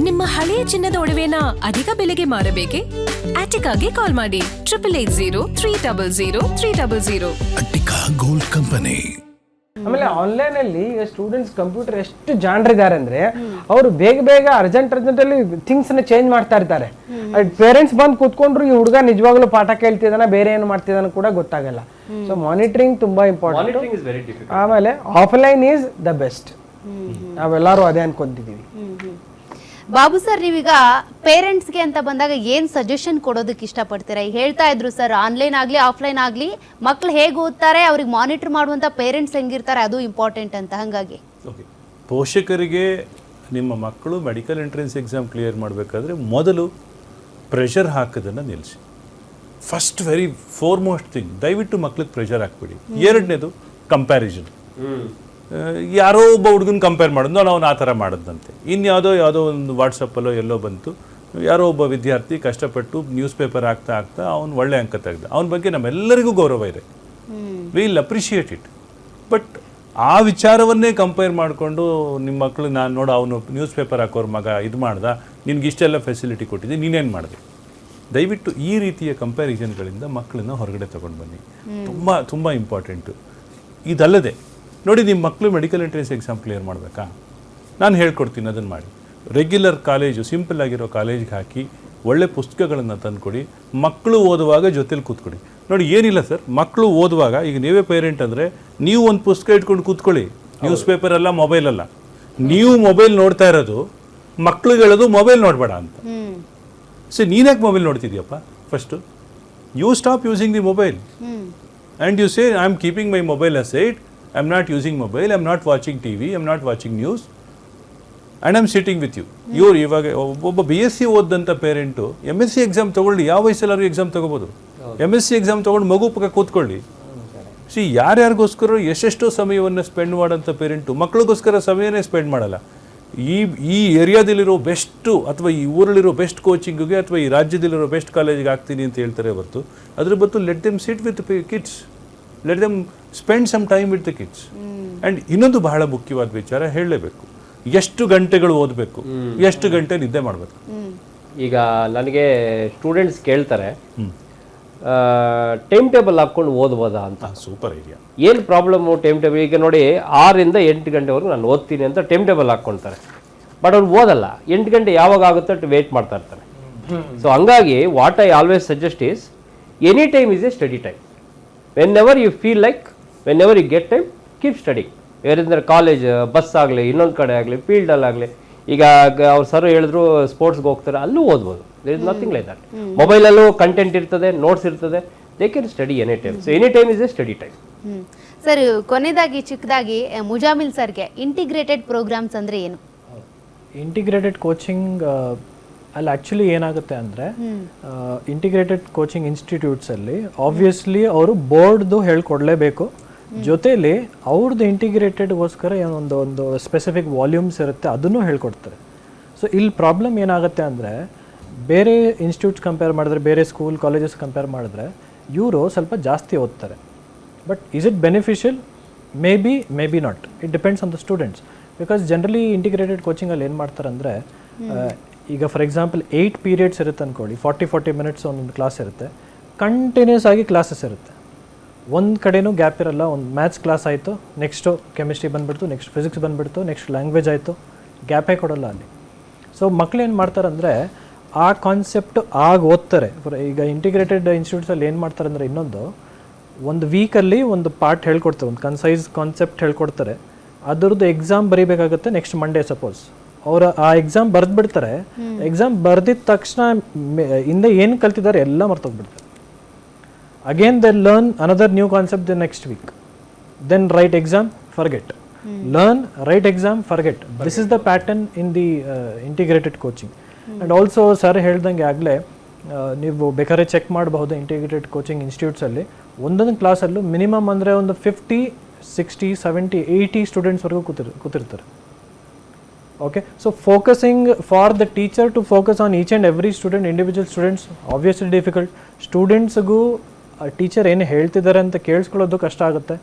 ನಿಮ್ಮ ಹಳೆಯ ಚಿನ್ನದ ಒಡವೆನ ಅಧಿಕ ಬೆಲೆಗೆ ಮಾರಬೇಕೆ? ಆಟಿಕಾಗೆ ಕಾಲ್ ಮಾಡಿ 8880 ಅಟ್ಟಿಕಾ ಗೋಲ್ಡ್ ಕಂಪನಿ. ಆಮೇಲೆ ಆನ್ಲೈನ್ ಅಲ್ಲಿ ಸ್ಟೂಡೆಂಟ್ಸ್ ಕಂಪ್ಯೂಟರ್ ಎಷ್ಟು ಜಾಣರಿದ್ದಾರೆ ಅಂದ್ರೆ ಅವರು ಬೇಗ ಅರ್ಜೆಂಟ್ ಅಲ್ಲಿ ಥಿಂಗ್ಸ್ ನ ಚೇಂಜ್ ಮಾಡ್ತಾ ಇರ್ತಾರೆ. ಪೇರೆಂಟ್ಸ್ ಬಂದು ಕೂತ್ಕೊಂಡ್ರು ಈ ಹುಡುಗ ನಿಜವಾಗ್ಲೂ ಪಾಠ ಕೇಳ್ತಿದಾನ ಬೇರೆ ಏನು ಮಾಡ್ತಿದಾನ ಕೂಡ ಗೊತ್ತಾಗಲ್ಲ. ಸೊ ಮಾನಿಟರಿಂಗ್ ತುಂಬಾ ಇಂಪಾರ್ಟೆಂಟ್. ಆಮೇಲೆ ಆಫ್ಲೈನ್ ಈಸ್ ದ ಬೆಸ್ಟ್. ನಾವೆಲ್ಲರೂ ಅದೇ ಅನ್ಕೊಂತಿದೀವಿ. ಬಾಬು ಸರ್, ನೀವೀಗ ಪೇರೆಂಟ್ಸ್ಗೆ ಅಂತ ಬಂದಾಗ ಏನು ಸಜೆಷನ್ ಕೊಡೋದಕ್ಕೆ ಇಷ್ಟಪಡ್ತೀರಾ? ಈಗ ಹೇಳ್ತಾ ಇದ್ರು ಸರ್, ಆನ್ಲೈನ್ ಆಗಲಿ ಆಫ್ಲೈನ್ ಆಗಲಿ ಮಕ್ಳು ಹೇಗೆ ಓದ್ತಾರೆ, ಅವ್ರಿಗೆ ಮಾನಿಟರ್ ಮಾಡುವಂಥ ಪೇರೆಂಟ್ಸ್ ಹೆಂಗಿರ್ತಾರೆ ಅದು ಇಂಪಾರ್ಟೆಂಟ್ ಅಂತ. ಹಾಗಾಗಿ ಪೋಷಕರಿಗೆ ನಿಮ್ಮ ಮಕ್ಕಳು ಮೆಡಿಕಲ್ ಎಂಟ್ರೆನ್ಸ್ ಎಕ್ಸಾಮ್ ಕ್ಲಿಯರ್ ಮಾಡಬೇಕಾದ್ರೆ ಮೊದಲು ಪ್ರೆಷರ್ ಹಾಕೋದನ್ನು ನಿಲ್ಲಿಸಿ. ಫಸ್ಟ್ ವೆರಿ ಫೋರ್ಮೋಸ್ಟ್ ಥಿಂಗ್, ದಯವಿಟ್ಟು ಮಕ್ಳಿಗೆ ಪ್ರೆಷರ್ ಹಾಕ್ಬಿಡಿ. ಎರಡನೇದು ಕಂಪ್ಯಾರಿಸನ್. ಯಾರೋ ಒಬ್ಬ ಹುಡುಗನ ಕಂಪೇರ್ ಮಾಡೋದು, ಅವನು ಆ ಥರ ಮಾಡೋದಂತೆ. ಇನ್ಯಾವುದೋ ಒಂದು ವಾಟ್ಸಪ್ಪಲ್ಲೋ ಎಲ್ಲೋ ಬಂತು, ಯಾರೋ ಒಬ್ಬ ವಿದ್ಯಾರ್ಥಿ ಕಷ್ಟಪಟ್ಟು ನ್ಯೂಸ್ ಪೇಪರ್ ಆಗ್ತಾ ಅವನು ಒಳ್ಳೆ ಅಂಕ ತೆಗೆದ, ಅವನ ಬಗ್ಗೆ ನಮ್ಮೆಲ್ಲರಿಗೂ ಗೌರವ ಇದೆ, ವಿಲ್ ಅಪ್ರಿಷಿಯೇಟ್ ಇಟ್. ಬಟ್ ಆ ವಿಚಾರವನ್ನೇ ಕಂಪೇರ್ ಮಾಡಿಕೊಂಡು ನಿಮ್ಮ ಮಕ್ಕಳು ನಾನು ನೋಡು ಅವನು ನ್ಯೂಸ್ ಪೇಪರ್ ಹಾಕೋರು ಮಗ ಇದು ಮಾಡ್ದ, ನಿನ್ಗೆ ಇಷ್ಟೆಲ್ಲ ಫೆಸಿಲಿಟಿ ಕೊಟ್ಟಿದ್ದೆ, ನೀನೇನು ಮಾಡಿದೆ. ದಯವಿಟ್ಟು ಈ ರೀತಿಯ ಕಂಪ್ಯಾರಿಸನ್ಗಳಿಂದ ಮಕ್ಕಳನ್ನ ಹೊರಗಡೆ ತೊಗೊಂಡು ಬನ್ನಿ. ತುಂಬ ತುಂಬ ಇಂಪಾರ್ಟೆಂಟು. ಇದಲ್ಲದೆ ನೋಡಿ, ನಿಮ್ಮ ಮಕ್ಕಳು ಮೆಡಿಕಲ್ ಎಂಟ್ರೆನ್ಸ್ ಎಕ್ಸಾಮ್ ಕ್ಲಿಯರ್ ಮಾಡಬೇಕಾ, ನಾನು ಹೇಳ್ಕೊಡ್ತೀನಿ, ಅದನ್ನು ಮಾಡಿ. ರೆಗ್ಯುಲರ್ ಕಾಲೇಜು, ಸಿಂಪಲ್ ಆಗಿರೋ ಕಾಲೇಜ್ಗೆ ಹಾಕಿ ಒಳ್ಳೆ ಪುಸ್ತಕಗಳನ್ನು ತಂದುಕೊಡಿ. ಮಕ್ಕಳು ಓದುವಾಗ ಜೊತೆಲಿ ಕೂತ್ಕೊಡಿ. ನೋಡಿ, ಏನಿಲ್ಲ ಸರ್, ಮಕ್ಕಳು ಓದುವಾಗ ಈಗ ನೀವೇ ಪೇರೆಂಟ್ ಅಂದರೆ ನೀವು ಒಂದು ಪುಸ್ತಕ ಇಟ್ಕೊಂಡು ಕೂತ್ಕೊಳ್ಳಿ. ನ್ಯೂಸ್ ಪೇಪರ್ ಅಲ್ಲ, ಮೊಬೈಲ್ ಅಲ್ಲ. ನೀವು ಮೊಬೈಲ್ ನೋಡ್ತಾ ಇರೋದು, ಮಕ್ಳಿಗೆ ಹೇಳೋದು ಮೊಬೈಲ್ ನೋಡಬೇಡ ಅಂತ. ಸರಿ, ನೀನ್ಯಾಕೆ ಮೊಬೈಲ್ ನೋಡ್ತಿದ್ಯಪ್ಪ? First you stop using the mobile and you say I am keeping my mobile aside. I'm not using mobile, I'm not watching TV, I'm not watching news, and I'm sitting with you. ಇವಾಗ ಒಬ್ಬ BSc ಓದಂಥ parent MSc exam ತೊಗೊಳ್ಳಿ. ಯಾವ ವಯಸ್ಸಲ್ಲಾದ್ರೂ exam ತೊಗೋಬೋದು. MSc exam ತೊಗೊಂಡು ಮಗು ಪಕ್ಕ ಕೂತ್ಕೊಳ್ಳಿ. ಯಾರ್ಯಾರಿಗೋಸ್ಕರ ಎಷ್ಟೆಷ್ಟೋ ಸಮಯವನ್ನು ಸ್ಪೆಂಡ್ ಮಾಡೋಂಥ ಪೇರೆಂಟು ಮಕ್ಕಳಿಗೋಸ್ಕರ ಸಮಯನೇ ಸ್ಪೆಂಡ್ ಮಾಡಲ್ಲ. ಈ ಏರಿಯಾದಲ್ಲಿರೋ ಬೆಸ್ಟು ಅಥವಾ ಈ ಊರಲ್ಲಿರೋ ಬೆಸ್ಟ್ ಕೋಚಿಂಗಿಗೆ ಅಥವಾ ಈ ರಾಜ್ಯದಲ್ಲಿರೋ ಬೆಸ್ಟ್ ಕಾಲೇಜಿಗೆ ಹಾಕ್ತೀನಿ ಅಂತ ಹೇಳ್ತಾರೆ ಹೊರತು ಅದ್ರ ಬದಲು let them sit with kids, let them spend some time with the kids. And ಇನ್ನೊಂದು ಬಹಳ ಮುಖ್ಯವಾದ ವಿಚಾರ ಹೇಳಲೇಬೇಕು, ಎಷ್ಟು ಗಂಟೆಗಳು ಓದಬೇಕು, ಎಷ್ಟು ಗಂಟೆ ನಿದ್ದೆ ಮಾಡಬೇಕು. ಈಗ ನನಗೆ ಸ್ಟೂಡೆಂಟ್ಸ್ ಕೇಳ್ತಾರೆ ಟೈಮ್ ಟೇಬಲ್ ಹಾಕ್ಕೊಂಡು ಓದ್ಬೋದಾ ಅಂತ. Super idea. ಏನು ಪ್ರಾಬ್ಲಮ್ಮು ಟೈಮ್ ಟೇಬಲ್? ಈಗ ನೋಡಿ, 6 ರಿಂದ 8 ಗಂಟೆವರೆಗೂ ನಾನು ಓದ್ತೀನಿ ಅಂತ ಟೈಮ್ ಟೇಬಲ್ ಹಾಕ್ಕೊಳ್ತಾರೆ. ಬಟ್ ಅವ್ರು ಓದಲ್ಲ. 8 ಗಂಟೆ ಯಾವಾಗ ಆಗುತ್ತೆ ಅಷ್ಟು ವೇಟ್ ಮಾಡ್ತಾ ಇರ್ತಾರೆ. ಸೊ ಹಂಗಾಗಿ what I always suggest is any time is A study time. whenever you feel like, whenever you get time, keep studying. ಯಾರಿಂದ ಕಾಲೇಜ್, ಬಸ್ ಆಗಲಿ, ಇನ್ನೊಂದು ಕಡೆ ಆಗಲಿ, ಫೀಲ್ಡಲ್ಲಾಗಲಿ. ಈಗ ಅವ್ರು ಸರ್ ಹೇಳಿದ್ರು ಸ್ಪೋರ್ಟ್ಸ್ಗೆ ಹೋಗ್ತಾರೆ, ಅಲ್ಲೂ ಓದ್ಬೋದು. There is nothing like that. ಮೊಬೈಲಲ್ಲೂ ಕಂಟೆಂಟ್ ಇರ್ತದೆ, ನೋಟ್ಸ್ ಇರ್ತದೆ. They can study any time. So any time is a study time. Sir, ಕೊನೆಯದಾಗಿ ಚಿಕ್ಕದಾಗಿ ಮುಜಾಮಿಲ್ ಸರ್ಗೆ ಇಂಟಿಗ್ರೇಟೆಡ್ ಪ್ರೋಗ್ರಾಮ್ಸ್ ಅಂದರೆ ಏನು? ಇಂಟಿಗ್ರೇಟೆಡ್ ಕೋಚಿಂಗ್ ಅಲ್ಲಿ ಆ್ಯಕ್ಚುಲಿ ಏನಾಗುತ್ತೆ ಅಂದರೆ, ಇಂಟಿಗ್ರೇಟೆಡ್ ಕೋಚಿಂಗ್ ಇನ್ಸ್ಟಿಟ್ಯೂಟ್ಸಲ್ಲಿ ಆಬ್ವಿಯಸ್ಲಿ ಅವರು ಬೋರ್ಡ್ದು ಹೇಳ್ಕೊಡ್ಲೇಬೇಕು. ಜೊತೆಲಿ ಅವ್ರದ್ದು ಇಂಟಿಗ್ರೇಟೆಡ್ಗೋಸ್ಕರ ಒಂದು ಸ್ಪೆಸಿಫಿಕ್ ವಾಲ್ಯೂಮ್ಸ್ ಇರುತ್ತೆ, ಅದನ್ನು ಹೇಳ್ಕೊಡ್ತಾರೆ. ಸೊ ಇಲ್ಲಿ ಪ್ರಾಬ್ಲಮ್ ಏನಾಗುತ್ತೆ ಅಂದರೆ, ಬೇರೆ ಇನ್ಸ್ಟಿಟ್ಯೂಟ್ಸ್ ಕಂಪೇರ್ ಮಾಡಿದ್ರೆ, ಬೇರೆ ಸ್ಕೂಲ್ ಕಾಲೇಜಸ್ ಕಂಪೇರ್ ಮಾಡಿದ್ರೆ ಇವರು ಸ್ವಲ್ಪ ಜಾಸ್ತಿ ಓದ್ತಾರೆ. But is it beneficial? Maybe not. It depends on the students. Because generally integrated ಕೋಚಿಂಗಲ್ಲಿ ಏನು ಮಾಡ್ತಾರೆ ಅಂದರೆ, ಈಗ ಫಾರ್ ಎಕ್ಸಾಂಪಲ್ 8 ಪೀರಿಯಡ್ಸ್ ಇರುತ್ತೆ ಅಂದ್ಕೊಳ್ಳಿ, 40 ಮಿನಿಟ್ಸ್ ಒಂದೊಂದು ಕ್ಲಾಸ್ ಇರುತ್ತೆ. ಕಂಟಿನ್ಯೂಸ್ ಆಗಿ ಕ್ಲಾಸಸ್ ಇರುತ್ತೆ, ಒಂದು ಕಡೆನೂ ಗ್ಯಾಪ್ ಇರಲ್ಲ. ಒಂದು ಮ್ಯಾಥ್ಸ್ ಕ್ಲಾಸ್ ಆಯಿತು, ನೆಕ್ಸ್ಟು ಕೆಮಿಸ್ಟ್ರಿ ಬಂದುಬಿಡ್ತು, ನೆಕ್ಸ್ಟ್ ಫಿಸಿಕ್ಸ್ ಬಂದುಬಿಡ್ತು, ನೆಕ್ಸ್ಟ್ ಲ್ಯಾಂಗ್ವೇಜ್ ಆಯಿತು, ಗ್ಯಾಪೇ ಕೊಡೋಲ್ಲ ಅಲ್ಲಿ. ಸೊ ಮಕ್ಳು ಏನು ಮಾಡ್ತಾರೆ ಅಂದರೆ, ಆ ಕಾನ್ಸೆಪ್ಟ್ ಓದ್ತಾರೆ. ಈಗ ಇಂಟಿಗ್ರೇಟೆಡ್ ಇನ್ಸ್ಟಿಟ್ಯೂಟ್ಸಲ್ಲಿ ಏನು ಮಾಡ್ತಾರೆ ಅಂದರೆ, ಒಂದು ವೀಕಲ್ಲಿ ಒಂದು ಪಾರ್ಟ್ ಹೇಳ್ಕೊಡ್ತಾರೆ, ಒಂದು ಕನ್ಸೈಸ್ ಕಾನ್ಸೆಪ್ಟ್ ಹೇಳ್ಕೊಡ್ತಾರೆ. ಅದರದ್ದು ಎಕ್ಸಾಮ್ ಬರೀಬೇಕಾಗುತ್ತೆ ನೆಕ್ಸ್ಟ್ ಮಂಡೇ. ಸಪೋಸ್ ಅವರು ಆ ಎಕ್ಸಾಮ್ ಬರೆದ್ಬಿಡ್ತಾರೆ. ಎಕ್ಸಾಮ್ ಬರೆದಿದ್ದ ತಕ್ಷಣ ಹಿಂದೆ ಏನು ಕಲ್ತಿದ್ದಾರೆ ಎಲ್ಲ ಮರ್ತೋಗ್ಬಿಡ್ತಾರೆ. Again they learn another new concept the next week. Then write exam, forget. Learn, write exam, forget. This is the pattern in the integrated coaching. And also sir ಹೇಳ್ದಂಗೆ ಆಗಲೇ ನೀವು ಬೇಕಾದ್ರೆ ಚೆಕ್ ಮಾಡಬಹುದು, ಇಂಟಿಗ್ರೇಟೆಡ್ ಕೋಚಿಂಗ್ ಇನ್ಸ್ಟಿಟ್ಯೂಟ್ಸಲ್ಲಿ ಒಂದೊಂದು ಕ್ಲಾಸಲ್ಲೂ minimum ಅಂದರೆ ಒಂದು 50, 60, 70, 80 ಸ್ಟೂಡೆಂಟ್ಸ್ವರೆಗೂ ಕೂತಿರ್ತಾರೆ. Okay, so focusing for the teacher to focus on each and every student, individual students, obviously difficult. ಸ್ಟೂಡೆಂಟ್ಸ್ಗೂ ಟೀಚರ್ ಏನು ಹೇಳ್ತಿದ್ದಾರೆ ಅಂತ ಕೇಳಿಸ್ಕೊಳ್ಳೋದು ಕಷ್ಟ ಆಗುತ್ತೆ.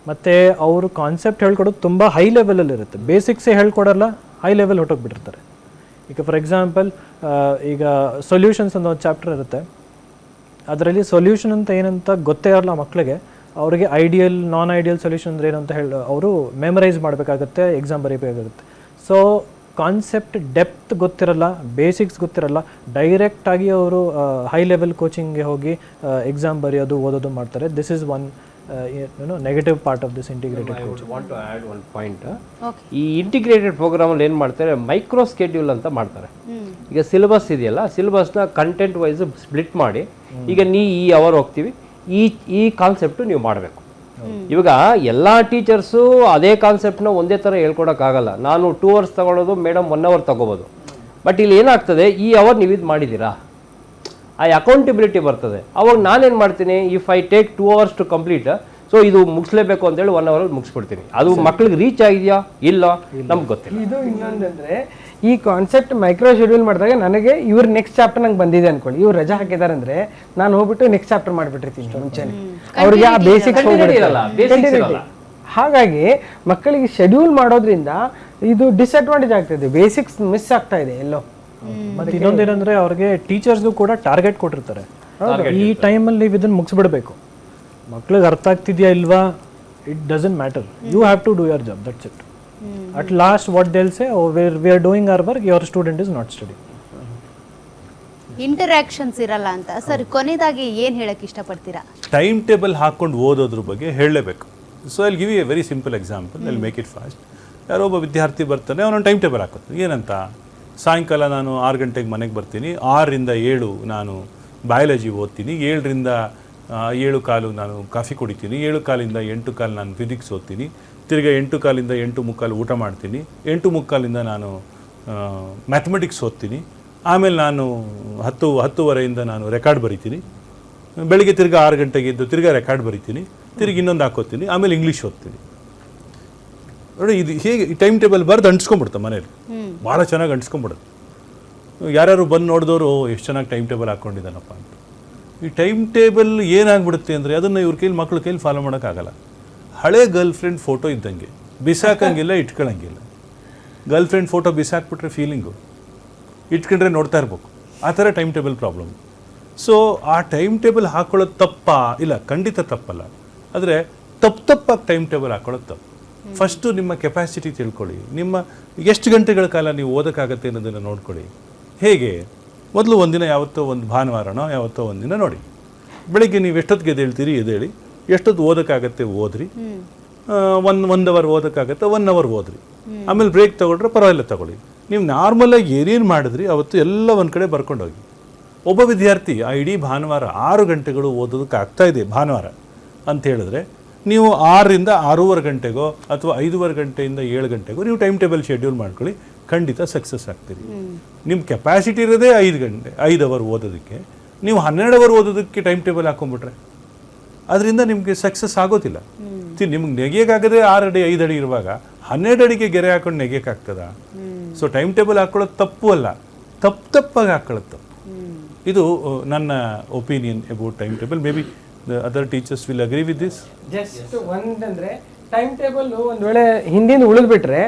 ಮತ್ತು ಅವರು ಕಾನ್ಸೆಪ್ಟ್ ಹೇಳ್ಕೊಡೋದು ತುಂಬ ಹೈ ಲೆವೆಲಲ್ಲಿ ಇರುತ್ತೆ. ಬೇಸಿಕ್ಸೇ ಹೇಳ್ಕೊಡಲ್ಲ, ಹೈ ಲೆವೆಲ್ ಹೊಟ್ಟೋಗ್ಬಿಟ್ಟಿರ್ತಾರೆ. ಈಗ ಫಾರ್ ಎಕ್ಸಾಂಪಲ್ ಈಗ ಸೊಲ್ಯೂಷನ್ಸ್ ಅಂತ ಒಂದು ಚಾಪ್ಟರ್ ಇರುತ್ತೆ, ಅದರಲ್ಲಿ ಸೊಲ್ಯೂಷನ್ ಅಂತ ಏನಂತ ಗೊತ್ತೇ ಇರಲ್ಲ ಮಕ್ಕಳಿಗೆ, ಅವರಿಗೆ ಐಡಿಯಲ್ ನಾನ್ ಐಡಿಯಲ್ ಸೊಲ್ಯೂಷನ್ ಅಂದರೆ ಏನಂತ ಹೇಳಿ ಅವರು ಮೆಮರೈಸ್ ಮಾಡಬೇಕಾಗುತ್ತೆ, ಎಕ್ಸಾಮ್ ಬರೀಬೇಕಾಗುತ್ತೆ. ಸೊ ಕಾನ್ಸೆಪ್ಟ್ ಡೆಪ್ತ್ ಗೊತ್ತಿರಲ್ಲ, ಬೇಸಿಕ್ಸ್ ಗೊತ್ತಿರಲ್ಲ, ಡೈರೆಕ್ಟಾಗಿ ಅವರು ಹೈ ಲೆವೆಲ್ ಕೋಚಿಂಗ್ಗೆ ಹೋಗಿ ಎಕ್ಸಾಮ್ ಬರೆಯೋದು ಓದೋದು ಮಾಡ್ತಾರೆ. This is one negative part of this integrated coaching. Want to add one point. Okay. ಈ ಇಂಟಿಗ್ರೇಟೆಡ್ ಪ್ರೋಗ್ರಾಮಲ್ಲಿ ಏನು ಮಾಡ್ತಾರೆ, ಮೈಕ್ರೋ ಸ್ಕೆಡ್ಯೂಲ್ ಅಂತ ಮಾಡ್ತಾರೆ. ಈಗ ಸಿಲೆಬಸ್ ಇದೆಯಲ್ಲ, ಸಿಲೆಬಸ್ನ ಕಂಟೆಂಟ್ ವೈಸ್ ಸ್ಪ್ಲಿಟ್ ಮಾಡಿ, ಈಗ ಈ ಅವರ್ ಹೋಗ್ತೀವಿ, ಈ ಕಾನ್ಸೆಪ್ಟು ನೀವು ಮಾಡಬೇಕು. ಇವಾಗ ಎಲ್ಲ ಟೀಚರ್ಸು ಅದೇ ಕಾನ್ಸೆಪ್ಟ್ನ ಒಂದೇ ಥರ ಹೇಳ್ಕೊಡೋಕ್ಕಾಗಲ್ಲ. ನಾನು 2 hours ತಗೊಳ್ಳೋದು, ಮೇಡಮ್ 1 hour ತಗೋಬೋದು. ಬಟ್ ಇಲ್ಲಿ ಏನಾಗ್ತದೆ, ಈ ಅವರ್ ನೀವು ಇದು ಮಾಡಿದ್ದೀರಾ, ಆ ಅಕೌಂಟಬಿಲಿಟಿ ಬರ್ತದೆ. ಅವಾಗ ನಾನೇನು ಮಾಡ್ತೀನಿ, if I take 2 hours to complete, so ಇದು ಮುಗಿಸ್ಲೇಬೇಕು ಅಂತೇಳಿ 1 hour ಮುಗಿಸ್ಬಿಡ್ತೀನಿ. ಅದು ಮಕ್ಳಿಗೆ ರೀಚ್ ಆಗಿದೆಯಾ ಇಲ್ಲ ನಮ್ಗೆ ಗೊತ್ತಿಲ್ಲ. ಇದು ಇನ್ನೊಂದಂದ್ರೆ ಈ ಕಾನ್ಸೆಪ್ಟ್ ಮೈಕ್ರೋ ಶೆಡ್ಯೂಲ್ ಮಾಡಿದಾಗ ನನಗೆ ಇವ್ರ ನೆಕ್ಸ್ಟ್ ಚಾಪ್ಟರ್ ನಂಗೆ ಬಂದಿದೆ ಅನ್ಕೊಳ್ಳಿ, ಇವ್ರು ರಜಾ ಹಾಕಿದಾರೆ ಅಂದ್ರೆ ನಾನು ಹೋಗ್ಬಿಟ್ಟು ನೆಕ್ಸ್ಟ್ ಚಾಪ್ಟರ್ ಮಾಡ್ಬಿಟ್ಟಿರ್ತೀನಿ ಮುಂಚೆನೆ, ಅವ್ರಿಗೆ ಆ ಬೇಸಿಕ್ಸ್ ಹಾಗಾಗಿ ಮಕ್ಕಳಿಗೆ ಶೆಡ್ಯೂಲ್ ಮಾಡೋದ್ರಿಂದ ಇದು ಡಿಸ್ಅಡ್ವಾಂಟೇಜ್ ಆಗ್ತಿದೆ, ಬೇಸಿಕ್ಸ್ ಮಿಸ್ ಆಗ್ತಾ ಇದೆ ಎಲ್ಲೋ. ಮತ್ತೆ ಇನ್ನೊಂದೇನಂದ್ರೆ ಅವ್ರಿಗೆ ಟೀಚರ್ಸ್ಗೂ ಕೂಡ ಟಾರ್ಗೆಟ್ ಕೊಟ್ಟಿರ್ತಾರೆ, ಈ ಟೈಮಲ್ಲಿ ನೀವು ಇದನ್ನು ಮುಗಿಸ್ಬಿಡ್ಬೇಕು. ಮಕ್ಳಿಗೆ ಅರ್ಥ ಆಗ್ತಿದ್ಯಾ ಇಲ್ವಾ, it doesn't matter, you have to do your job, that's it. At last what they'll say, we are doing our work, your student is not study. Interactions ಇರಲ್ಲ ಅಂತ ಸರ್, ಕೊನೆಯದಾಗಿ ಏನು ಹೇಳಕ್ಕೆ ಇಷ್ಟಪಡ್ತೀರಾ? ಟೈಮ್ ಟೇಬಲ್ ಹಾಕ್ಕೊಂಡು ಓದೋದ್ರ ಬಗ್ಗೆ ಹೇಳಲೇಬೇಕು. So I'll give A very simple example, I'll make it fast. ಯಾರೋ ಒಬ್ಬ ವಿದ್ಯಾರ್ಥಿ ಬರ್ತಾನೆ, ಅವನೊಂದು ಟೈಮ್ ಟೇಬಲ್ ಹಾಕೋದು. ಏನಂತ, ಸಾಯಂಕಾಲ ನಾನು 6 ಗಂಟೆಗೆ ಮನೆಗೆ ಬರ್ತೀನಿ, 6 ರಿಂದ 7 ನಾನು ಬಯಾಲಜಿ ಓದ್ತೀನಿ, 7 ರಿಂದ 7:15 ನಾನು ಕಾಫಿ ಕುಡಿತೀನಿ, 7:15 8:15 ನಾನು ಫಿಸಿಕ್ಸ್ ಓದ್ತೀನಿ, ತಿರ್ಗಿ 8:15 8:15 ಊಟ ಮಾಡ್ತೀನಿ, 8:15 ನಾನು ಮ್ಯಾಥಮೆಟಿಕ್ಸ್ ಓದ್ತೀನಿ, ಆಮೇಲೆ ನಾನು 10:10ವರೆಯಿಂದ ನಾನು ರೆಕಾರ್ಡ್ ಬರಿತೀನಿ, ಬೆಳಿಗ್ಗೆ ತಿರ್ಗಿ 6 ಗಂಟೆಗೆ ಎದ್ದು ತಿರ್ಗಿ ರೆಕಾರ್ಡ್ ಬರಿತೀನಿ, ತಿರ್ಗಿ ಇನ್ನೊಂದು ಹಾಕೋತೀನಿ, ಆಮೇಲೆ ಇಂಗ್ಲೀಷ್ ಓದ್ತೀನಿ. ನೋಡಿ ಇದು ಹೇಗೆ ಈ ಟೈಮ್ ಟೇಬಲ್ ಬರೆದು ಅಂಟಿಸ್ಕೊಂಡ್ಬಿಡ್ತಾ ಮನೇಲಿ, ಭಾಳ ಚೆನ್ನಾಗಿ ಅಂಟಿಸ್ಕೊಂಡ್ಬಿಡುತ್ತೆ. ಯಾರ್ಯಾರು ಬಂದು ನೋಡಿದವರು ಎಷ್ಟು ಚೆನ್ನಾಗಿ ಟೈಮ್ ಟೇಬಲ್ ಹಾಕ್ಕೊಂಡಿದ್ದಾನಪ್ಪ ಅಂತ. ಈ ಟೈಮ್ ಟೇಬಲ್ ಏನಾಗ್ಬಿಡುತ್ತೆ ಅಂದರೆ ಅದನ್ನು ಇವ್ರ ಕೈಲಿ ಮಕ್ಳ ಕೈಲಿ ಫಾಲೋ ಮಾಡೋಕ್ಕಾಗಲ್ಲ. ಹಳೆ ಗರ್ಲ್ ಫ್ರೆಂಡ್ ಫೋಟೋ ಇದ್ದಂಗೆ, ಬಿಸಾಕಂಗಿಲ್ಲ ಇಟ್ಕೊಳ್ಳಂಗಿಲ್ಲ. ಗರ್ಲ್ ಫ್ರೆಂಡ್ ಫೋಟೋ ಬಿಸಾಕ್ಬಿಟ್ರೆ ಫೀಲಿಂಗು, ಇಟ್ಕೊಂಡ್ರೆ ನೋಡ್ತಾ ಇರ್ಬೇಕು, ಆ ಥರ ಟೈಮ್ ಟೇಬಲ್ ಪ್ರಾಬ್ಲಮ್. ಸೊ ಆ ಟೈಮ್ ಟೇಬಲ್ ಹಾಕೊಳ್ಳೋದು ತಪ್ಪಾ? ಇಲ್ಲ, ಖಂಡಿತ ತಪ್ಪಲ್ಲ. ಆದರೆ ತಪ್ಪಾಗಿ ಟೈಮ್ ಟೇಬಲ್ ಹಾಕೊಳ್ಳೋದು ತಪ್ಪು. ಫಸ್ಟು ನಿಮ್ಮ ಕೆಪಾಸಿಟಿ ತಿಳ್ಕೊಳ್ಳಿ, ನಿಮ್ಮ ಎಷ್ಟು ಗಂಟೆಗಳ ಕಾಲ ನೀವು ಓದೋಕ್ಕಾಗತ್ತೆ ಅನ್ನೋದನ್ನು ನೋಡ್ಕೊಳ್ಳಿ. ಹೇಗೆ, ಮೊದಲು ಒಂದಿನ ಯಾವತ್ತೋ ಒಂದು ಭಾನುವಾರನೋ ಯಾವತ್ತೋ ಒಂದಿನ ನೋಡಿ, ಬೆಳಿಗ್ಗೆ ನೀವು ಎಷ್ಟೊತ್ತಿಗೆ ಎದ್ದೇಳ್ತೀರಿ ಎದ್ದೇಳಿ, ಎಷ್ಟೊತ್ತು ಓದೋಕ್ಕಾಗತ್ತೆ ಓದ್ರಿ, 1 hour ಓದೋಕ್ಕಾಗತ್ತೆ 1 hour ಓದ್ರಿ, ಆಮೇಲೆ ಬ್ರೇಕ್ ತೊಗೊಂಡ್ರೆ ಪರವಾಗಿಲ್ಲ ತಗೊಳ್ಳಿ. ನೀವು ನಾರ್ಮಲಾಗಿ ಏನೇನು ಮಾಡಿದ್ರಿ ಅವತ್ತು ಎಲ್ಲ ಒಂದು ಕಡೆ ಬರ್ಕೊಂಡೋಗಿ. ಒಬ್ಬ ವಿದ್ಯಾರ್ಥಿ ಆ ಇಡೀ ಭಾನುವಾರ 6 ಗಂಟೆಗಳು ಓದೋದಕ್ಕೆ ಆಗ್ತಾಯಿದೆ ಭಾನುವಾರ ಅಂತ ಹೇಳಿದ್ರೆ, ನೀವು 6 ರಿಂದ 6:15 ಗಂಟೆಗೋ ಅಥವಾ 5:15 ಗಂಟೆಯಿಂದ 7 ಗಂಟೆಗೋ ನೀವು ಟೈಮ್ ಟೇಬಲ್ ಶೆಡ್ಯೂಲ್ ಮಾಡ್ಕೊಳ್ಳಿ, ಖಂಡಿತ ಸಕ್ಸಸ್ ಆಗ್ತೀರಿ. ನಿಮ್ಮ ಕೆಪಾಸಿಟಿ ಇರೋದೇ 5 hour ಓದೋದಕ್ಕೆ, ನೀವು 12 hour ಓದೋದಕ್ಕೆ ಟೈಮ್ ಟೇಬಲ್ ಹಾಕೊಂಡ್ಬಿಟ್ರೆ ಅದರಿಂದ ನಿಮಗೆ ಸಕ್ಸಸ್ ಆಗೋದಿಲ್ಲ. ನಿಮ್ಗೆ ನೆಗೆಯೋಕ್ಕಾಗದೆ 6 ಅಡಿ 5 ಅಡಿ ಇರುವಾಗ 12 ಅಡಿಗೆ ಗೆರೆ ಹಾಕೊಂಡು ನೆಗೆಯೋಕ್ಕಾಗ್ತದ? ಸೊ ಟೈಮ್ ಟೇಬಲ್ ಹಾಕೊಳ್ಳೋದು ತಪ್ಪು ಅಲ್ಲ, ತಪ್ಪಾಗಿ ಹಾಕೊಳ್ಳೋದು ತಪ್ಪು. ಇದು ನನ್ನ opinion about time table. Maybe the other teachers will agree with this. Just ಒಂದಂದ್ರೆ ಟೈಮ್ ಟೇಬಲ್ ಒಂದು ವೇಳೆ ಹಿಂದಿಂದ ಉಳಿದ್ಬಿಟ್ರೆ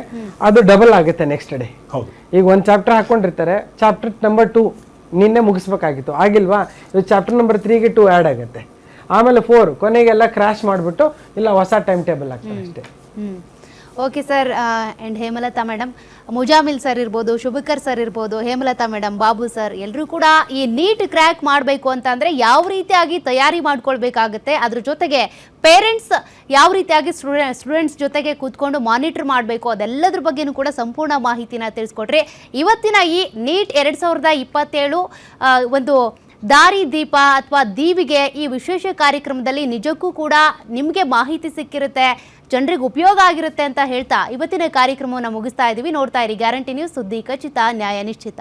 ಅದು ಡಬಲ್ ಆಗುತ್ತೆ ನೆಕ್ಸ್ಟ್ ಡೇ. ಹೌದು, ಈಗ ಒಂದು ಚಾಪ್ಟರ್ ಹಾಕೊಂಡಿರ್ತಾರೆ, ಚಾಪ್ಟರ್ ನಂಬರ್ 2 ನಿನ್ನೆ ಮುಗಿಸ್ಬೇಕಾಗಿತ್ತು, ಆಗಿಲ್ವಾ, ಇದು ಚಾಪ್ಟರ್ ನಂಬರ್ 3ಗೆ 2 ಆ್ಯಡ್ ಆಗುತ್ತೆ, ಆಮೇಲೆ 4 ಕೊನೆಗೆಲ್ಲ ಕ್ರಾಶ್ ಮಾಡಿಬಿಟ್ಟು ಇಲ್ಲ ಹೊಸ ಟೈಮ್ ಟೇಬಲ್ ಆಗ್ತದೆ ಅಷ್ಟೇ. Okay sir. And Hemalatha madam, Muzammil sir ಇರ್ಬೋದು, ಶುಭಕರ್ ಸರ್ ಇರ್ಬೋದು, ಹೇಮಲತಾ ಮೇಡಮ್, ಬಾಬು ಸರ್, ಎಲ್ಲರೂ ಕೂಡ ಈ ನೀಟ್ ಕ್ರ್ಯಾಕ್ ಮಾಡಬೇಕು ಅಂತಂದರೆ ಯಾವ ರೀತಿಯಾಗಿ ತಯಾರಿ ಮಾಡ್ಕೊಳ್ಬೇಕಾಗುತ್ತೆ, ಅದ್ರ ಜೊತೆಗೆ ಪೇರೆಂಟ್ಸ್ ಯಾವ ರೀತಿಯಾಗಿ ಸ್ಟೂಡೆಂಟ್ಸ್ ಜೊತೆಗೆ ಕೂತ್ಕೊಂಡು ಮಾನಿಟರ್ ಮಾಡಬೇಕು, ಅದೆಲ್ಲದ್ರ ಬಗ್ಗೆನೂ ಕೂಡ ಸಂಪೂರ್ಣ ಮಾಹಿತಿನ ತಿಳಿಸ್ಕೊಟ್ರಿ. ಇವತ್ತಿನ ಈ ನೀಟ್ 2027 ಒಂದು ದಾರಿ ದೀಪ ಅಥವಾ ದೀವಿಗೆ ಈ ವಿಶೇಷ ಕಾರ್ಯಕ್ರಮದಲ್ಲಿ ನಿಜಕ್ಕೂ ಕೂಡ ನಿಮಗೆ ಮಾಹಿತಿ ಸಿಕ್ಕಿರುತ್ತೆ, ಜನರಿಗೆ ಉಪಯೋಗ ಆಗಿರುತ್ತೆ ಅಂತ ಹೇಳ್ತಾ ಇವತ್ತಿನ ಕಾರ್ಯಕ್ರಮವನ್ನು ಮುಗಿಸ್ತಾ ಇದ್ದೀವಿ. ನೋಡ್ತಾ ಇರಿ ಗ್ಯಾರಂಟಿ ನ್ಯೂಸ್, ಸುದ್ದಿ ಖಚಿತ, ನ್ಯಾಯ ನಿಶ್ಚಿತ.